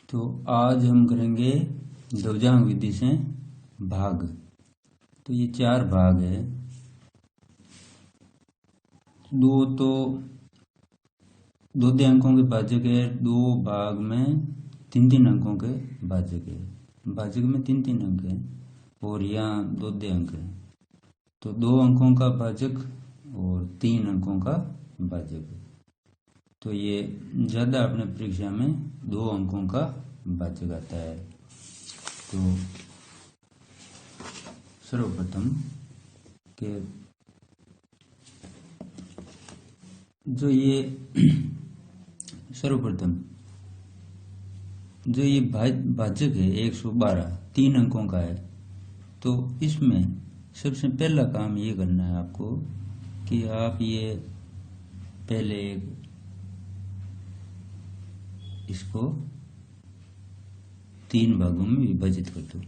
तो आज हम करेंगे ध्वजांक विधि से भाग। तो ये 4 भाग है। दो अंकों के भाजक है, 2 भाग में 3 अंकों के भाजक है। भाजक में 3 अंक है और यहाँ 2 अंक है। तो 2 अंकों का भाजक और 3 अंकों का भाजक है। तो ये ज़्यादा अपने परीक्षा में 2 अंकों का भाजक आता है। तो सर्वप्रथम के जो ये भाजक है 112 3 अंकों का है। तो इसमें सबसे पहला काम ये करना है आपको कि आप ये पहले इसको 3 भागों में विभाजित कर दो।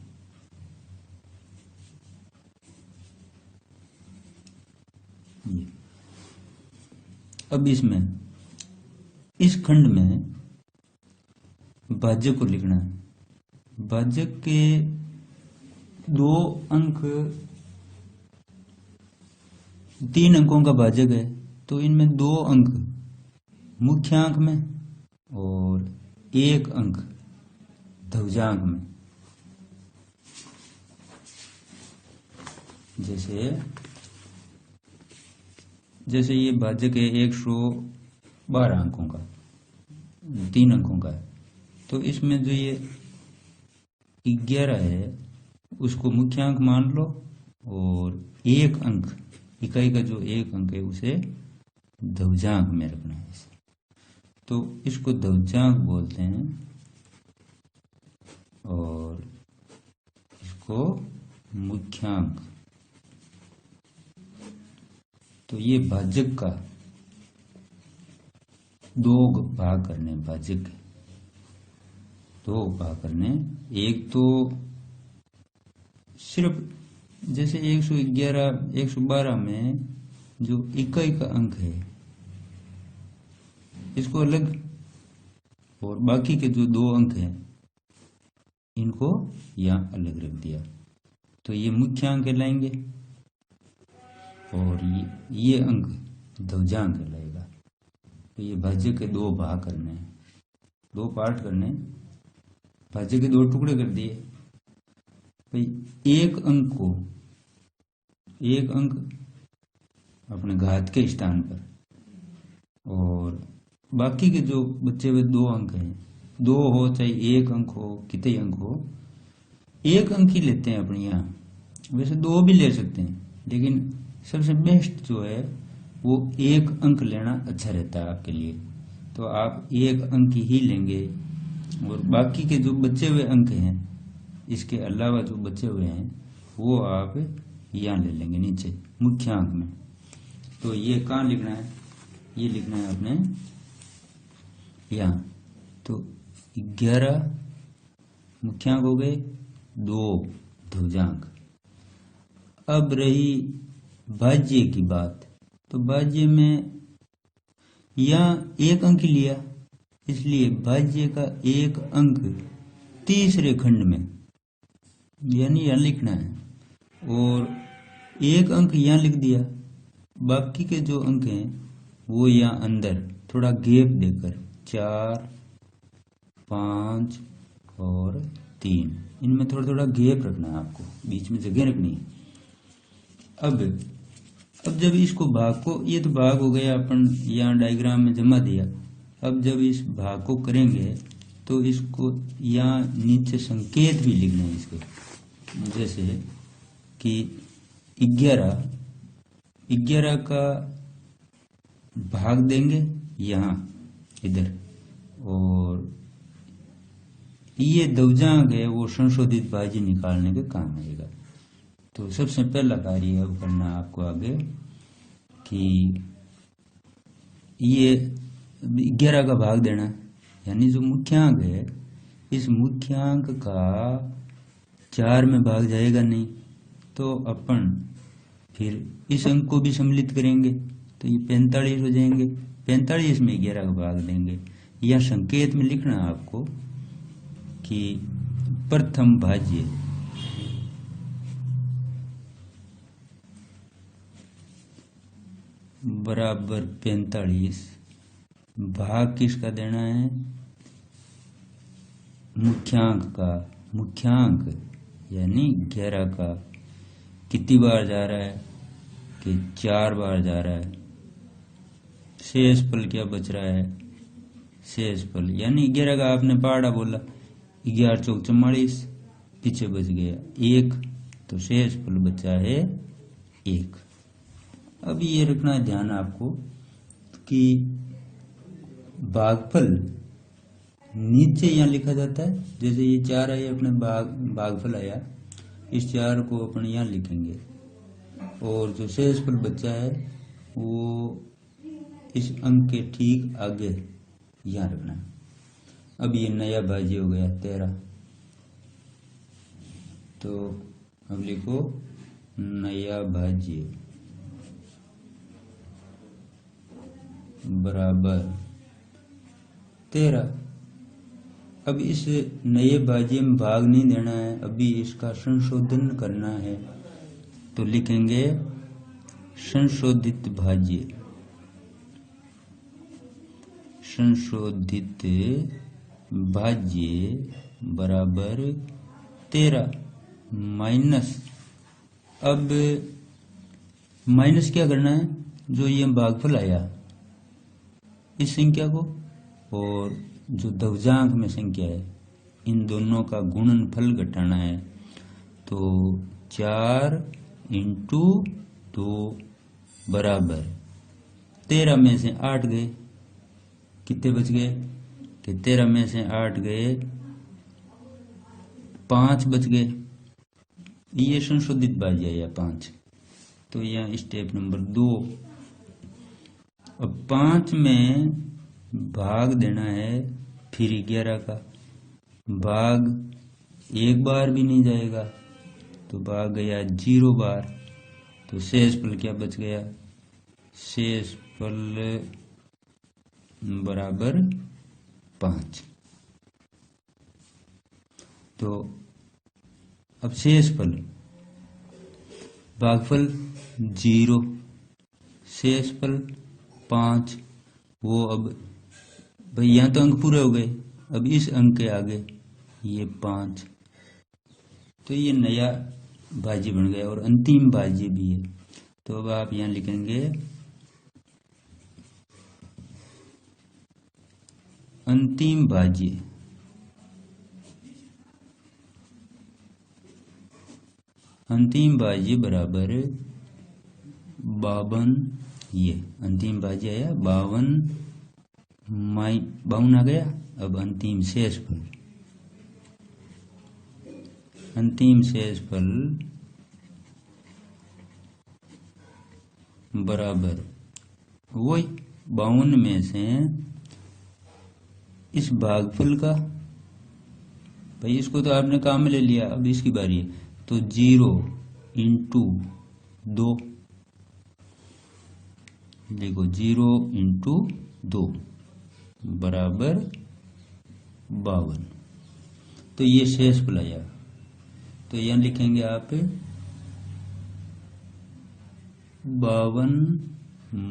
अब इसमें इस खंड में भाजक को लिखना है। भाजक के 2 अंक 3 अंकों का भाजक है। तो इनमें 2 अंक मुख्यांक में और 1 अंक ध्वजांक में। जैसे ये भाजक है 112 अंकों का, 3 अंकों का है। तो इसमें जो ये 11 है उसको मुख्यांक मान लो और 1 अंक इकाई का जो 1 अंक है उसे ध्वजांक में रखना है। तो इसको ध्वजांक बोलते हैं और इसको मुख्यांक। तो ये भाजक का 2 भाग करने, भाजक 2 भाग करने। एक तो सिर्फ जैसे 112 में जो इकाई का अंक है इसको अलग, और बाकी के जो 2 अंक हैं इनको यहाँ अलग रख दिया। तो ये मुख्यांक कहलाएंगे और ये अंक ध्वजांक कहलाएगा। तो ये भाजक के 2 भाग करने हैं, 2 पार्ट करने। भाजक के 2 टुकड़े कर दिए। भाई एक अंक अपने घात के स्थान पर, और बाकी के जो बचे हुए 2 अंक हैं, 2 हो चाहे 1 अंक हो, कितने अंक हो, 1 अंक ही लेते हैं अपने यहाँ। वैसे 2 भी ले सकते हैं, लेकिन सबसे बेस्ट जो है वो 1 अंक लेना अच्छा रहता है आपके लिए। तो आप 1 अंक ही लेंगे और बाकी के जो बचे हुए अंक हैं, इसके अलावा जो बचे हुए हैं वो आप यहाँ ले लेंगे नीचे मुख्यांक में। तो ये कहाँ लिखना है? ये लिखना है अपने यहाँ। तो 11 मुख्यांक हो गए, 2 ध्वजांक। अब रही भाज्य की बात। तो भाज्य में यहाँ 1 अंक लिया, इसलिए भाज्य का 1 अंक तीसरे खंड में यानी यहाँ लिखना है, और 1 अंक यहाँ लिख दिया। बाकी के जो अंक हैं वो यहाँ अंदर थोड़ा गैप देकर 4, 5 और 3, इनमें थोड़ा थोड़ा गैप रखना है आपको, बीच में जगह रखनी है। अब जब इसको भाग को, ये तो भाग हो गया, अपन यहाँ डायग्राम में जमा दिया। अब जब इस भाग को करेंगे तो इसको यहाँ नीचे संकेत भी लिखना है इसके। जैसे कि 11 का भाग देंगे यहाँ इधर, और ये ध्वजांक है वो संशोधित भाज्य निकालने के काम आएगा। तो सबसे पहला कार्य अब करना आपको आगे कि ये 11 का भाग देना, यानी जो मुख्यांक है इस मुख्यांक का 4 में भाग जाएगा नहीं। तो अपन फिर इस अंक को भी सम्मिलित करेंगे, तो ये 45 हो जाएंगे। 45 में 11 का भाग देंगे। यह संकेत में लिखना आपको कि प्रथम भाज्य बराबर 45 भाग किसका देना है, मुख्यांक का, मुख्यांक यानी 11 का कितनी बार जा रहा है कि 4 बार जा रहा है। शेषफल क्या बच रहा है, शेषफल यानी 11 का आपने पहाड़ा बोला, 11 चौक 44, पीछे बच गया 1, तो शेषफल बचा है 1। अब ये रखना है ध्यान आपको कि भागफल नीचे यहाँ लिखा जाता है, जैसे ये 4 है अपने भागफल आया, इस 4 को अपन यहाँ लिखेंगे और जो शेषफल बचा है वो इस अंक के ठीक आगे यहाँ रखना है। अब ये नया भाज्य हो गया 13, तो अब लिखो नया भाज्य बराबर 13। अब इस नए भाज्य में भाग नहीं देना है, अभी इसका संशोधन करना है, तो लिखेंगे संशोधित भाज्य, संशोधित भाज्य बराबर 13 माइनस, अब माइनस क्या करना है, जो ये भागफल आया इस संख्या को और जो दवजांक में संख्या है इन दोनों का गुणनफल घटाना है, तो 4 इंटू 2 बराबर 13 में से 8 गए, कितने बच गए कि 13 में से 8 गए 5 बच गए, ये संशोधित भाज्य है 5, तो यह स्टेप नंबर 2। अब 5 में भाग देना है फिर 11 का, भाग एक बार भी नहीं जाएगा तो भाग गया 0 बार, तो शेषफल क्या बच गया, शेषफल बराबर 5। तो अब शेषफल भागफल 0 शेषफल 5, वो अब भाई यहाँ तो अंक पूरे हो गए, अब इस अंक के आगे ये 5, तो ये नया भाज्य बन गया और अंतिम भाज्य भी है, तो अब आप यहाँ लिखेंगे अंतिम भाज्य, अंतिम भाज्य बराबर 52, ये अंतिम भाज्य आया 52 आ गया। अब अंतिम शेषफल, अंतिम शेषफल बराबर वही 52 में से इस भागफल का, भाई इसको तो आपने काम में ले लिया, अब इसकी बारी है, तो 0 इंटू 2, देखो 0 इंटू 2 बराबर 52, तो ये शेषफल आया, तो यहाँ लिखेंगे आप 52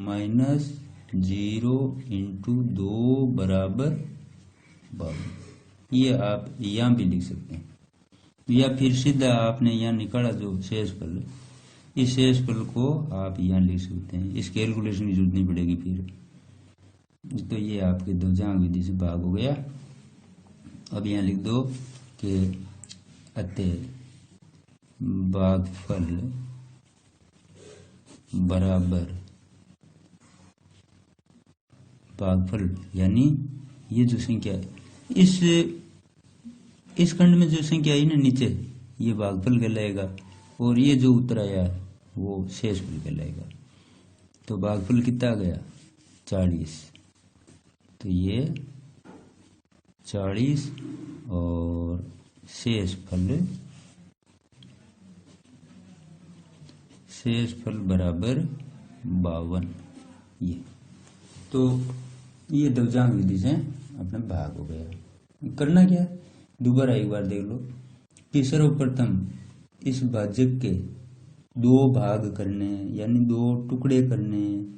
माइनस 0 इंटू 2 बराबर 52, ये आप यहाँ भी लिख सकते हैं, या फिर सीधा आपने यहाँ निकाला जो शेषफल, इस शेषफल को आप यहाँ लिख सकते हैं, इस कैलकुलेशन की जरूरत नहीं पड़ेगी फिर, तो ये आपके दवजांक विधि से भाग हो गया। अब यहाँ लिख दो कि अतः भागफल बराबर, भागफल यानी ये जो संख्या है, इस खंड में जो संख्या आई ना नीचे, ये भागफल कहलाएगा और ये जो उत्तर आया वो शेषफल कहलाएगा। तो भागफल कितना आ गया 40, तो ये 40 और शेषफल बराबर 52, ये तो ये दवजांक विधि से अपना भाग हो गया। करना क्या है, दोबारा एक बार देख लो कि सर्वप्रथम इस भाजक के दो भाग करने हैं, यानी दो टुकड़े करने हैं।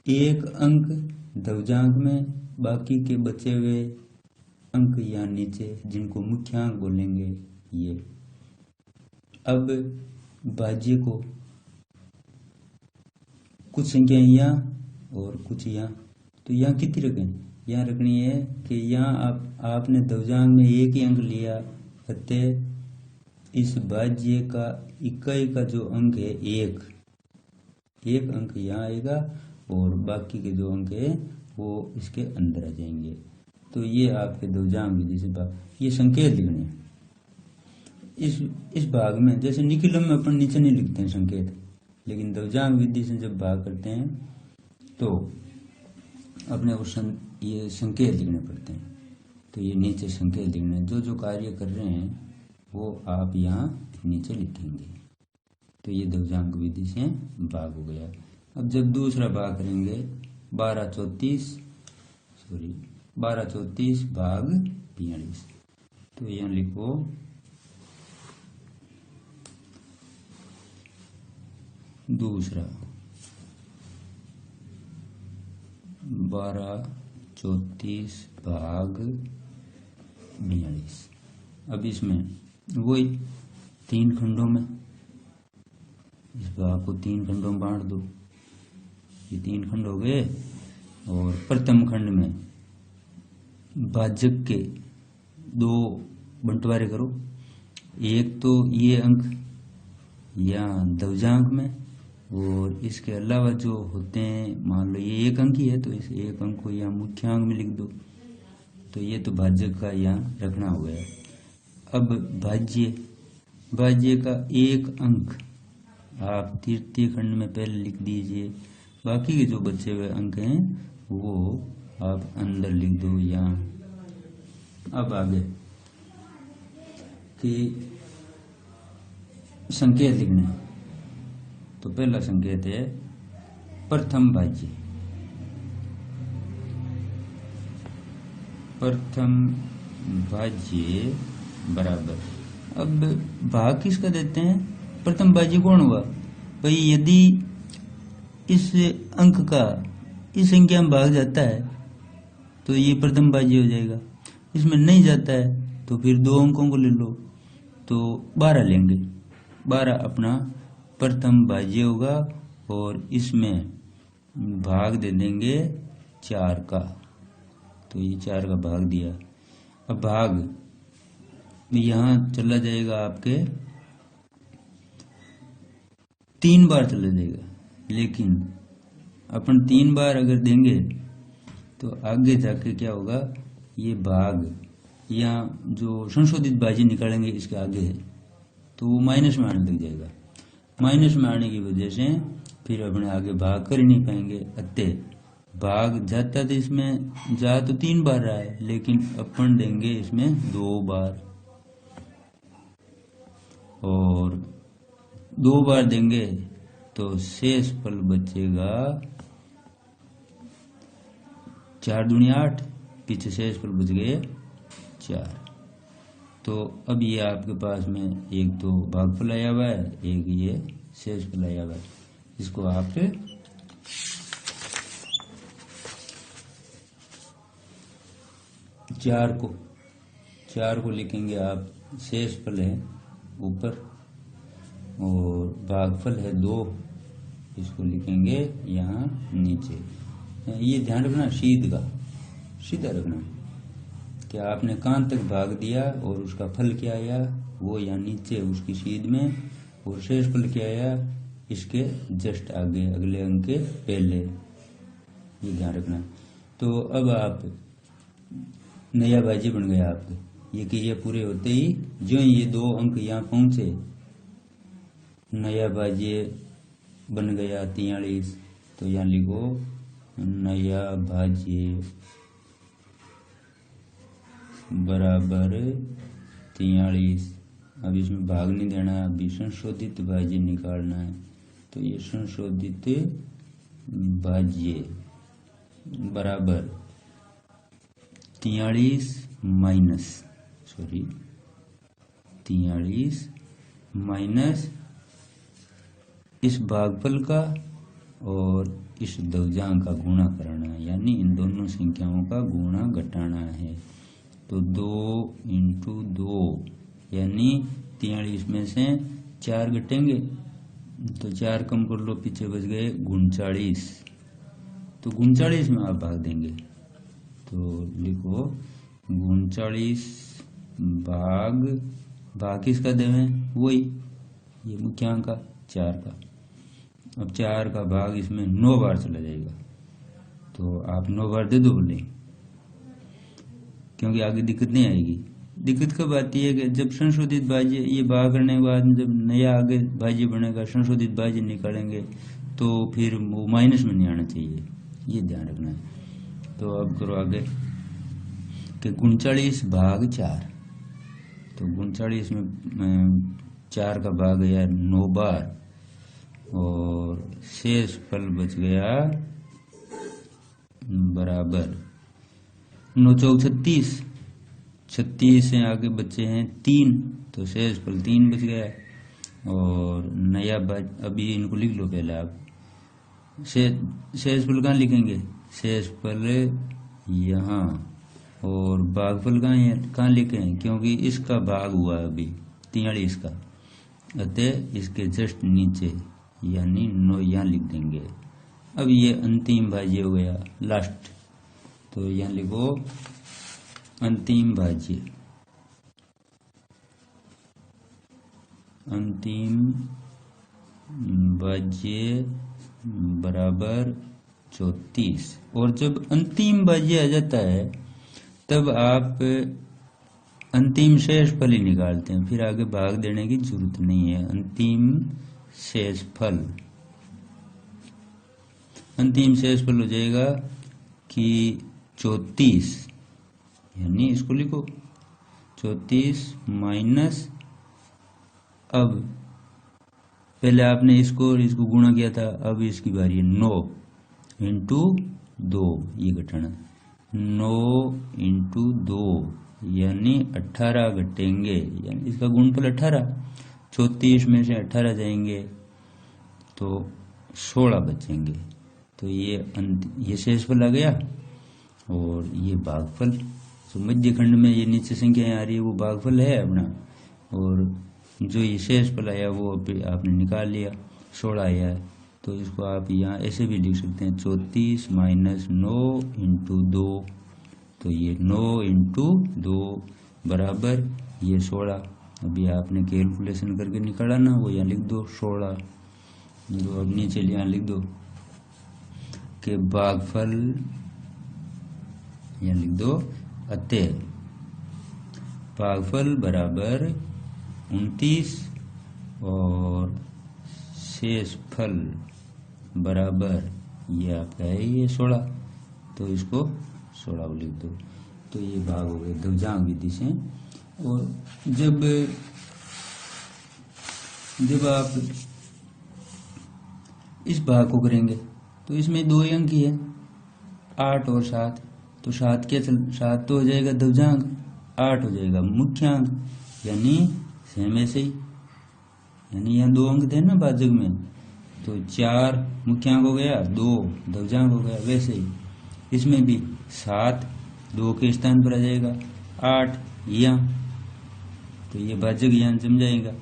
एक अंक ध्वजांक में, बाकी के बचे हुए अंक यहाँ नीचे जिनको मुख्यांक बोलेंगे ये। अब भाज्य को कुछ संख्या यहाँ और कुछ यहाँ, तो यहाँ कितनी रखें? यहाँ रखनी है कि यहाँ आपने ध्वजांक में एक ही अंक लिया, अतः इस भाज्य का इकाई का जो अंक है एक अंक यहाँ आएगा और बाकी के जो अंक है वो इसके अंदर आ जाएंगे। तो ये आपके ध्वजांक विधि से भाग, ये संकेत लिखने हैं। इस भाग में जैसे निखिलम में अपन नीचे नहीं लिखते हैं संकेत, लेकिन ध्वजांक विधि से जब भाग करते हैं तो अपने को ये संकेत लिखने पड़ते हैं। तो ये नीचे संकेत लिखने, जो कार्य कर रहे हैं वो आप यहाँ नीचे लिखेंगे। तो ये ध्वजांक विधि से भाग हो गया। अब जब दूसरा भाग करेंगे 12 चौतीस भाग 42, तो यहाँ लिखो दूसरा 12 34 भाग 42। अब इसमें वही 3 खंडों में, इस भाग को 3 खंडों में बांट दो। ये 3 खंड हो गए और प्रथम खंड में भाजक के 2 बंटवारे करो। एक तो ये अंक यहाँ ध्वजांक में, और इसके अलावा जो होते हैं, मान लो ये एक अंक ही है तो इस एक अंक को यहाँ मुख्यांक में लिख दो। तो ये तो भाजक का यहाँ रखना हो गया। अब भाज्य का एक अंक आप तृतीय खंड में पहले लिख दीजिए, बाकी के जो बचे हुए अंक हैं वो आप अंदर लिख दो यहाँ। अब आगे कि संकेत लिखने, तो पहला संकेत है प्रथम भाज्य बराबर। अब भाग किसका देते हैं? प्रथम भाज्य कौन हुआ भाई? यदि इस अंक का इस संख्या में भाग जाता है तो ये प्रथम भाज्य हो जाएगा। इसमें नहीं जाता है तो फिर 2 अंकों को ले लो, तो 12 लेंगे। 12 अपना प्रथम भाज्य होगा और इसमें भाग दे देंगे 4 का। तो ये 4 का भाग दिया। अब भाग यहाँ चला जाएगा आपके 3 बार चला जाएगा, लेकिन अपन 3 बार अगर देंगे तो आगे जाके क्या होगा, ये भाग यहाँ जो संशोधित भाज्य निकालेंगे इसके आगे है तो वो माइनस में आने लग जाएगा। माइनस में आने की वजह से फिर अपने आगे भाग कर ही नहीं पाएंगे। अतः भाग जाता तो इसमें जा तो 3 बार रहा है, लेकिन अपन देंगे इसमें 2 बार, और 2 बार देंगे तो शेष फल बचेगा 4 दूनी 8, पीछे शेष फल बच गए 4। तो अब ये आपके पास में एक तो भागफल आया हुआ है, एक ये शेष फल आया हुआ है। इसको आप 4 को लिखेंगे आप, शेष फल है ऊपर और भागफल है 2, इसको लिखेंगे यहाँ नीचे। ये ध्यान रखना सीधा रखना कि आपने कहाँ तक भाग दिया और उसका फल क्या आया वो यहाँ नीचे उसकी सीध में, और शेष फल क्या आया इसके जस्ट आगे अगले अंक के पहले, ये ध्यान रखना। तो अब आप नया भाज्य बन गया आपके। ये क्रिया पूरे होते ही जो ये 2 अंक यहाँ पहुंचे, नया भाज्य बन गया 43। तो यहाँ लिखो नया भाज्य बराबर 43। अब इसमें भाग नहीं देना है, अभी संशोधित भाज्य निकालना है। तो ये संशोधित भाज्य बराबर 43 माइनस 43 माइनस इस भागफल का और इस दवजांग का गुणा करना है, यानी इन दोनों संख्याओं का गुणा घटाना है। तो 2 × 2 यानी 43 में से 4 घटेंगे तो 4 कम कर लो, पीछे बच गए 39। तो 39 में आप भाग देंगे तो लिखो 39 भाग किसका देवें, वही ये मुख्यांक का 4 का। अब 4 का भाग इसमें 9 बार चला जाएगा तो आप 9 बार दे दो बोले, क्योंकि आगे दिक्कत नहीं आएगी। दिक्कत कब आती है कि जब संशोधित भाज्य ये भाग करने के बाद जब नया आगे भाज्य बनेगा, संशोधित भाज्य निकालेंगे तो फिर वो माइनस में नहीं आना चाहिए, ये ध्यान रखना है। तो अब करो आगे कि 39 भाग 4, तो 39 में 4 का भाग गया 9 बार और शेष फल बच गया बराबर 9 चौक 36, 36 से आगे बचे हैं 3 तो शेष फल 3 बच गया। और नया अभी इनको लिख लो पहले आप, शेष फल कहाँ लिखेंगे, शेष फल यहाँ और भागफल कहाँ लिखें, क्योंकि इसका भाग हुआ अभी 43 का, अतः इसके जस्ट नीचे यानी 9 यहाँ लिख देंगे। अब ये अंतिम भाज्य हो गया लास्ट, तो यहाँ लिखो अंतिम भाज्य, अंतिम भाज्य बराबर 34। और जब अंतिम भाज्य आ जाता है तब आप अंतिम शेष फल ही निकालते हैं, फिर आगे भाग देने की जरूरत नहीं है। अंतिम शेष फल, अंतिम शेष फल हो जाएगा कि 34, यानी इसको लिखो 34 माइनस, अब पहले आपने इसको गुणा किया था, अब इसकी बारी है 9 × 2, ये घटाना 9 × 2 यानी 18 घटेंगे, यानी इसका गुणफल 18, 34 में से 18 जाएंगे तो 16 बचेंगे। तो ये शेषफल आ गया और ये भागफल, जो मध्य खंड में ये नीचे संख्याएं आ रही है वो भागफल है अपना, और जो ये शेषफल आया वो आपने निकाल लिया 16 आया है। तो इसको आप यहाँ ऐसे भी लिख सकते हैं 34 माइनस 9 × 2, तो ये 9 × 2 बराबर ये 16। अभी आपने कैलकुलेशन करके निकाला ना, वो यहाँ लिख दो 16। तो अब नीचे यहाँ लिख दो कि भागफल, यहाँ लिख दो अतः भागफल बराबर 29 और शेषफल बराबर ये आपका है ये 16, तो इसको 16 लिख दो। तो ये भाग हो गए दवजांग विधि से। और जब आप इस भाग को करेंगे तो इसमें 2 अंक ही है 8 और 7, तो 7 7 तो हो जाएगा दवजांग, 8 हो जाएगा मुख्यांक, यानी सेम ऐसे ही, यानी यहाँ 2 अंक थे ना भाजक में, तो 4 मुख्यांक हो गया, 2 दवजांग हो गया। वैसे ही इसमें भी 7 2 के स्थान पर आ जाएगा, 8 यहाँ, तो ये भाजक यहाँ जम जाएगा।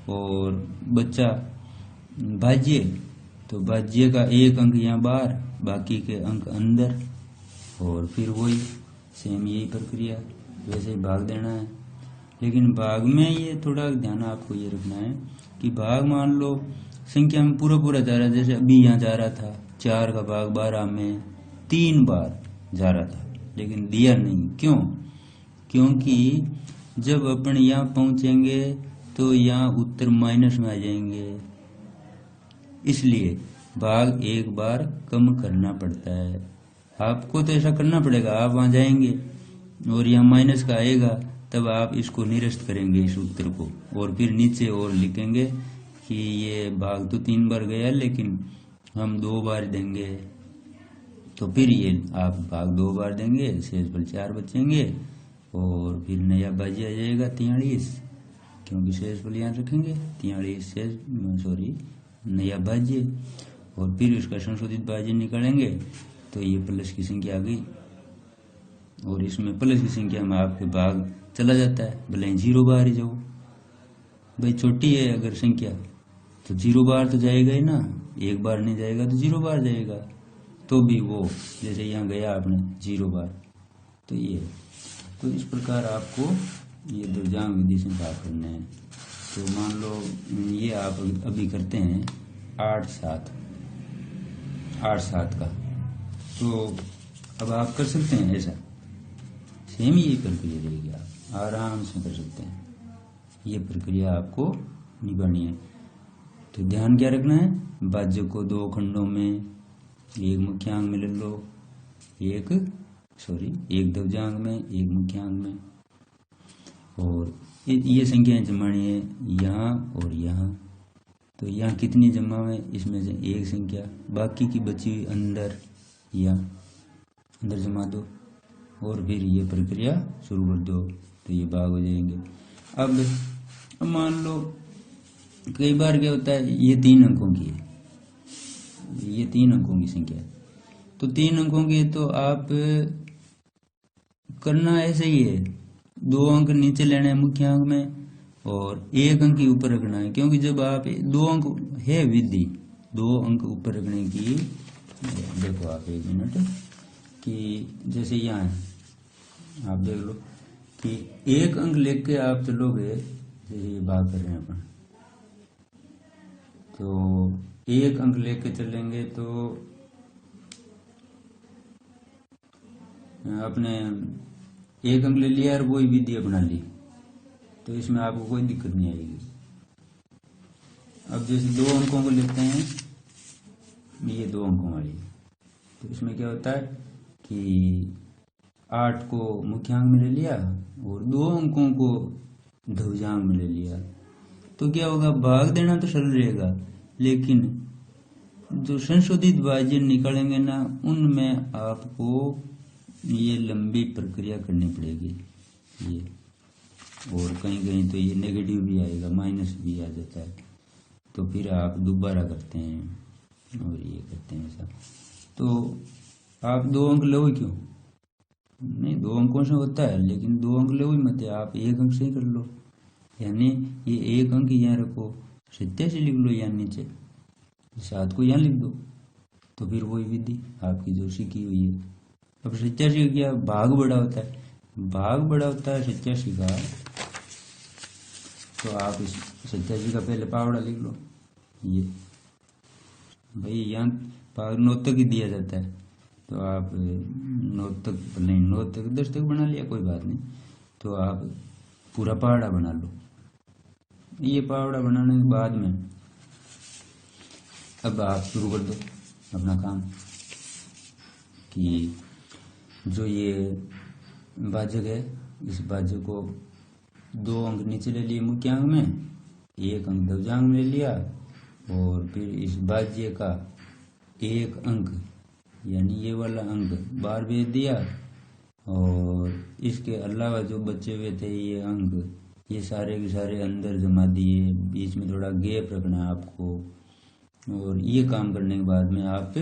और बच्चा भाज्य, तो भाज्य का 1 अंक यहाँ बाहर, बाकी के अंक अंदर, और फिर वही सेम यही प्रक्रिया, वैसे ही भाग देना है। लेकिन भाग में ये थोड़ा ध्यान आपको ये रखना है कि भाग मान लो संख्या में पूरा जा रहा है, जैसे अभी यहाँ जा रहा था 4 का भाग 12 में 3 बार जा रहा था, लेकिन दिया नहीं। क्यों? क्योंकि जब अपन यहाँ पहुंचेंगे तो यहाँ उत्तर माइनस में आ जाएंगे, इसलिए भाग एक बार कम करना पड़ता है। आपको तो ऐसा करना पड़ेगा, आप वहां जाएंगे और यहाँ माइनस का आएगा, तब आप इसको निरस्त करेंगे इस उत्तर को, और फिर नीचे और लिखेंगे कि ये भाग तो 3 बार गया लेकिन हम 2 बार देंगे, तो फिर ये आप भाग 2 बार देंगे, शेषफल 4 बचेंगे, और फिर नया बाजी आ जाएगा 43, क्योंकि शेषफल यहाँ रखेंगे 43 नया बाजी, और फिर उसका संशोधित बाजी निकालेंगे तो ये प्लस की संख्या आ गई, और इसमें प्लस की संख्या में आपके भाग चला जाता है, भले ही 0 बार ही जाओ, भाई छोटी है अगर संख्या तो 0 बार तो जाएगा ही ना, एक बार नहीं जाएगा तो 0 बार जाएगा, तो भी वो जैसे यहाँ गया आपने 0 बार, तो ये तो इस प्रकार आपको ये दुर्जांग विधि से भाग करना है। तो मान लो ये आप अभी करते हैं 8-7 का, तो अब आप कर सकते हैं ऐसा, सेम यही प्रक्रिया रहेगी, आप आराम से कर सकते हैं, ये प्रक्रिया आपको निभानी है। तो ध्यान क्या रखना है, बाज्य को 2 खंडों में, एक मुख्यांग में ले लो, एक द्विजांग में, एक मुख्यांग में, और ये संख्याएं जमानी है यहाँ और यहाँ। तो यहाँ कितनी जमा है, इसमें से एक संख्या, बाकी की बची हुई अंदर या अंदर जमा दो, और फिर ये प्रक्रिया शुरू कर दो, तो ये भाग हो जाएंगे। अब मान लो कई बार क्या होता है, ये 3 अंकों की है, ये 3 अंकों की संख्या है, तो 3 अंकों की, तो आप करना ऐसे ही है, 2 अंक नीचे लेने हैं मुख्यांक में और 1 अंक ही ऊपर रखना है, क्योंकि जब आप 2 अंक है विधि 2 अंक ऊपर रखने की, देखो आप 1 मिनट, कि जैसे यहाँ है, आप देख लो कि 1 अंक लेके आप चलोगे, जैसे ये भाग कर रहे हैं अपन, तो 1 अंक लेके चलेंगे तो आपने 1 अंक ले लिया और वही विधि अपना ली, तो इसमें आपको कोई दिक्कत नहीं आएगी। अब जैसे 2 अंकों को लेते हैं, ये 2 अंकों वाली, तो इसमें क्या होता है कि 8 को मुख्यांक में ले लिया और 2 अंकों को ध्रुजांक में ले लिया, तो क्या होगा, भाग देना तो सरल रहेगा, लेकिन जो संशोधित भाज्य निकालेंगे ना, उनमें आपको ये लंबी प्रक्रिया करनी पड़ेगी ये, और कहीं कहीं तो ये नेगेटिव भी आएगा, माइनस भी आ जाता है, तो फिर आप दोबारा करते हैं और ये करते हैं ऐसा। तो आप 2 अंक लो क्यों नहीं, 2 अंकों से होता है, लेकिन 2 अंक लो ही मत, आप 1 अंक से ही कर लो, यानी ये 1 अंक यहाँ रखो, 87 लिख लो, यहाँ नीचे 7 को यहाँ लिख दो, तो फिर वही विधि आपकी जो सीखी हुई है। अब 87 का क्या, भाग बड़ा होता है, भाग बड़ा होता है 87 का, तो आप इस 87 का पहले पावड़ा लिख लो, ये भाई यहाँ भाग 9 तक ही दिया जाता है, तो आप 9 तक नहीं, 9 तक 10 तक बना लिया, कोई बात नहीं, तो आप पूरा पावड़ा बना लो। ये पावड़ा बनाने के बाद में अब आप शुरू कर दो अपना काम, कि जो ये भाजक है, इस भाजक को 2 अंक नीचे ले लिए मुख्यांक में, 1 अंक ध्रुजांक में ले लिया, और फिर इस भाज्य का 1 अंक यानी ये वाला अंक बाहर भेज दिया, और इसके अलावा जो बचे हुए थे ये अंक, ये सारे के सारे अंदर जमा दिए, बीच में थोड़ा गैप रखना है आपको, और ये काम करने के बाद में आप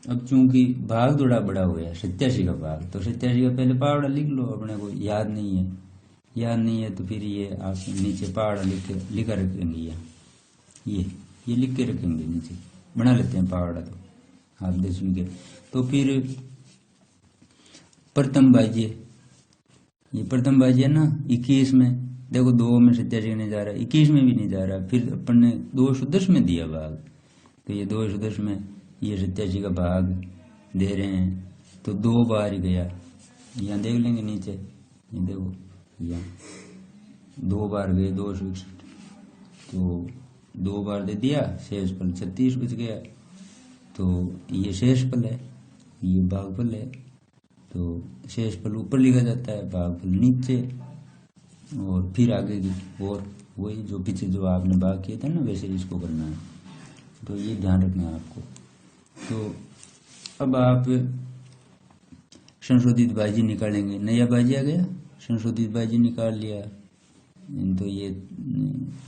अब चूंकि भाग थोड़ा बड़ा हो गया 87 का भाग, तो 87 का पहले पावड़ा लिख लो, अपने को याद नहीं है तो फिर ये आप नीचे पावड़ा लिखा रखेंगे, यहाँ ये लिख के रखेंगे, नीचे बना लेते हैं पावड़ा, तो आप 10वीं के, तो फिर प्रथम भाज्य, ये प्रथम भाज्य है ना 21 में, देखो 2 में 87 नहीं जा रहा, 21 में भी नहीं जा रहा, फिर अपन ने 210 में दिया भाग, तो ये 210 में ये 87 का भाग दे रहे हैं, तो 2 बार ही गया, यहाँ देख लेंगे नीचे, ये देखो यहाँ 2 बार गए 261, तो 2 बार दे दिया, शेषफल 36 बच गया, तो ये शेषफल है, ये भागफल है, तो शेषफल ऊपर लिखा जाता है, भागफल नीचे, और फिर आगे की और वही जो पीछे जो आपने भाग किया था ना, वैसे इसको करना है, तो ये ध्यान रखना है आपको। तो अब आप संशोधित भाज्य निकालेंगे, नया भाज्य आ गया संशोधित बाजी निकाल लिया, तो ये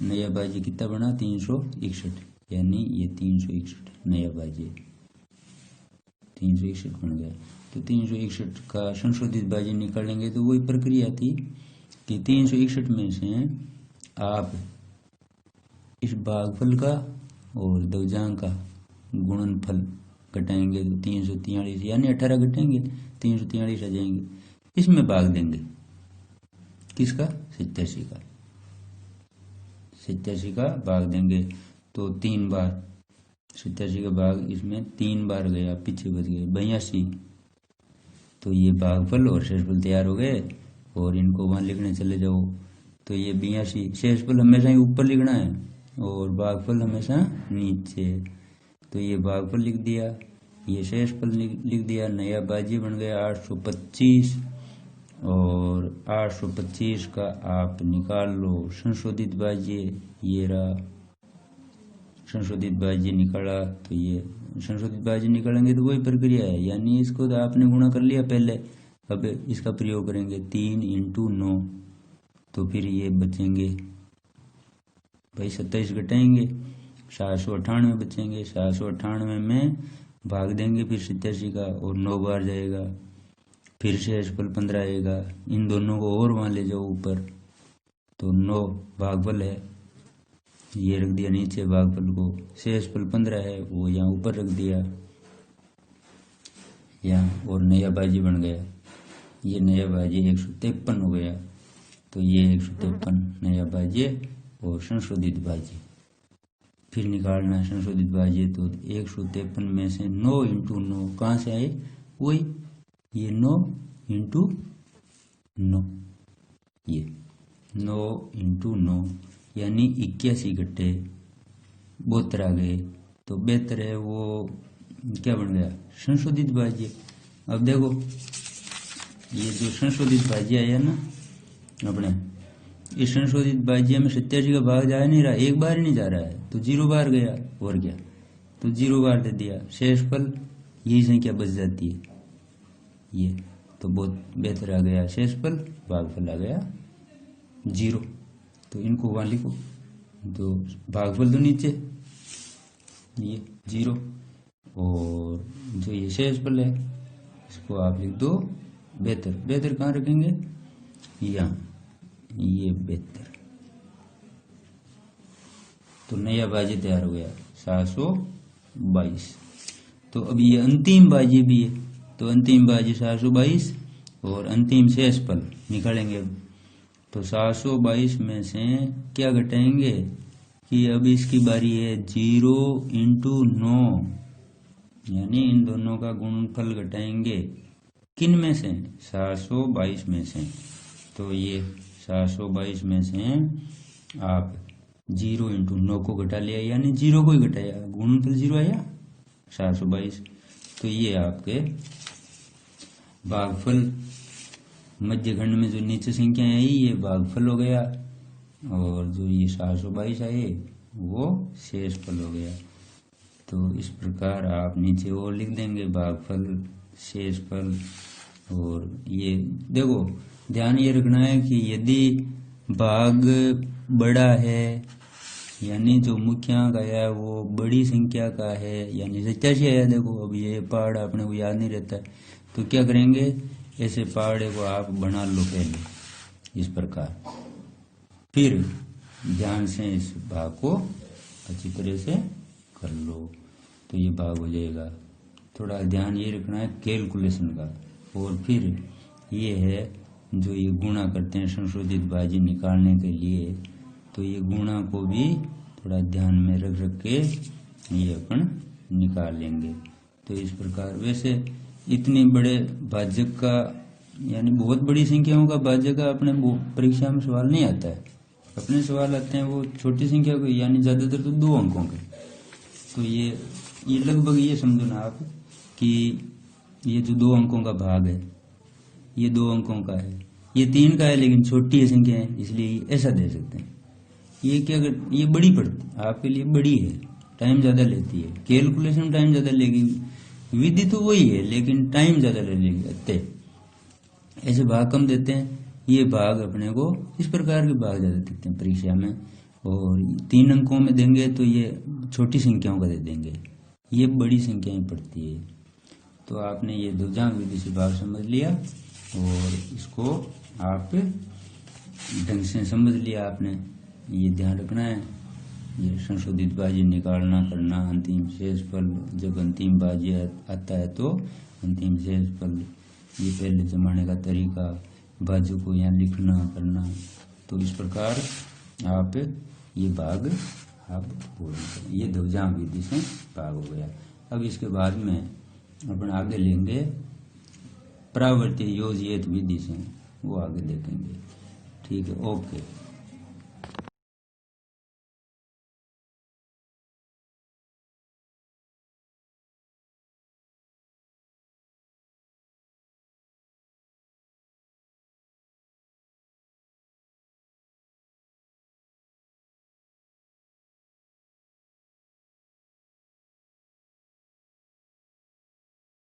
नया बाजी कितना बना 361, यानी ये 361 नया बाजी 361 बन गया। तो 361 का संशोधित बाजी निकालेंगे तो वही प्रक्रिया थी कि 361 में से आप इस भागफल का और दवजांग का गुणनफल घटाएंगे तो 343 यानी 18 घटाएंगे 343 आ जाएंगे। इसमें भाग देंगे किसका 87 का, 87 का भाग देंगे तो 3 बार 87 का भाग इसमें 3 बार गया, पीछे बच गए 82। तो ये भागफल और शेषफल तैयार हो गए और इनको वहां लिखने चले जाओ तो ये 82। शेषफल हमेशा ही ऊपर लिखना है और भागफल हमेशा नीचे। तो ये भागफल लिख दिया, ये शेषफल लिख दिया, नया बाजी बन गया 825 और 825 का आप निकाल लो संशोधित बाजी। ये रहा संशोधित बाजी निकाला, तो ये संशोधित बाजी निकालेंगे तो वही प्रक्रिया है, यानी इसको तो आपने गुणा कर लिया पहले, अब इसका प्रयोग करेंगे 3 × 9 तो फिर ये बचेंगे भाई 27 घटाएंगे 798 बचेंगे। 798 में भाग देंगे फिर 87 का और 9 बार जाएगा, फिर शेषफल 15 आएगा। इन दोनों को और वहां ले जाओ ऊपर, तो 9 भागफल है ये रख दिया नीचे भागफल को, शेषफल 15 है वो यहाँ ऊपर रख दिया यहाँ, और नया बाजी बन गया। ये नया बाजी 153 हो गया, तो ये 153 नया बाजी और संशोधित बाजी फिर निकालना है। संशोधित बाजी तो 153 में से 9 × 9 कहाँ से आए, वही ये 9 × 9, ये 9 × 9 यानी 81 घटे 72 आ गए। तो 72 है वो क्या बन गया संशोधित बाजी। अब देखो ये जो संशोधित बाजी आया ना अपने, इस संशोधित बाजी में 87 का भाग जा नहीं रहा, एक बार ही नहीं जा रहा है, तो 0 बार गया और क्या, तो 0 बार दे दिया। शेषफल यही संख्या बच जाती है ये, तो बहुत बेहतर आ गया शेषफल, भागफल आ गया 0। तो इनको वहां लिखो, तो भागफल तो नीचे ये 0 और जो ये शेषफल है इसको आप लिख दो बेहतर। बेहतर कहाँ रखेंगे, यहाँ ये बेहतर। तो नया बाजी तैयार हो गया 722। तो अब ये अंतिम बाजी भी है, तो अंतिम बाजी 722 और अंतिम शेषफल निकालेंगे अब। तो 722 में से क्या घटाएंगे कि अब इसकी बारी है 0 × 9, यानी इन दोनों का गुणनफल घटाएंगे किन में से 722 में से। तो ये 722 में से आप 0 × 9 को घटा लिया, यानी 0 को ही घटाया, गुणनफल 0 आया 722। तो ये आपके भागफल मध्य खंड में जो नीचे संख्या आई ये भागफल हो गया और जो ये 722 आए वो शेषफल हो गया। तो इस प्रकार आप नीचे और लिख देंगे भागफल शेषफल। और ये देखो ध्यान ये रखना है कि यदि भाग बड़ा है यानी जो मुख्यांक आया वो बड़ी संख्या का है, यानी 87 आया, देखो अब ये पहाड़ अपने को याद नहीं रहता है, तो क्या करेंगे ऐसे पहाड़े को आप बना लो पहले इस प्रकार, फिर ध्यान से इस भाग को अच्छी तरह से कर लो तो ये भाग हो जाएगा। थोड़ा ध्यान ये रखना है कैलकुलेशन का। और फिर ये है जो ये गुणा करते हैं संशोधित बाजी निकालने के लिए, तो ये गुणा को भी थोड़ा ध्यान में रख के ये अपन निकाल लेंगे। तो इस प्रकार वैसे इतने बड़े भाजक का यानी बहुत बड़ी संख्याओं का भाजक का अपने परीक्षा में सवाल नहीं आता है, अपने सवाल आते हैं वो छोटी संख्या को, यानी ज्यादातर तो 2 अंकों के। तो ये लगभग ये समझो ना आप कि ये जो 2 अंकों का भाग है ये 2 अंकों का है, ये 3 का है लेकिन छोटी है संख्या है, इसलिए ऐसा दे सकते हैं। ये क्या ये बड़ी पड़ती आपके लिए, बड़ी है, टाइम ज्यादा लेती है, कैलकुलेशन टाइम ज्यादा लेगी, विधि तो वही है लेकिन टाइम ज्यादा ले लेगी। ऐसे भाग कम देते हैं ये भाग अपने को इस प्रकार के भाग ज्यादा दिखते हैं परीक्षा में। और 3 अंकों में देंगे तो ये छोटी संख्याओं का दे देंगे, ये बड़ी संख्याएं पड़ती है। तो आपने ये ध्रुजांक विधि से भाग समझ लिया और इसको आप ढंग से समझ लिया आपने। ये ध्यान रखना है, ये संशोधित भाज्य निकालना करना, अंतिम शेषफल, जब अंतिम भाज्य आता है तो अंतिम शेषफल, ये पहले जमाने का तरीका, भाज्य को यहाँ लिखना करना। तो इस प्रकार आप ये भाग आप पूर्ण करें। ये ध्रुजांक विधि से भाग हो गया। अब इसके बाद में अपन आगे लेंगे परावर्ती योजयित विधि से, वो आगे देखेंगे। ठीक है, ओके।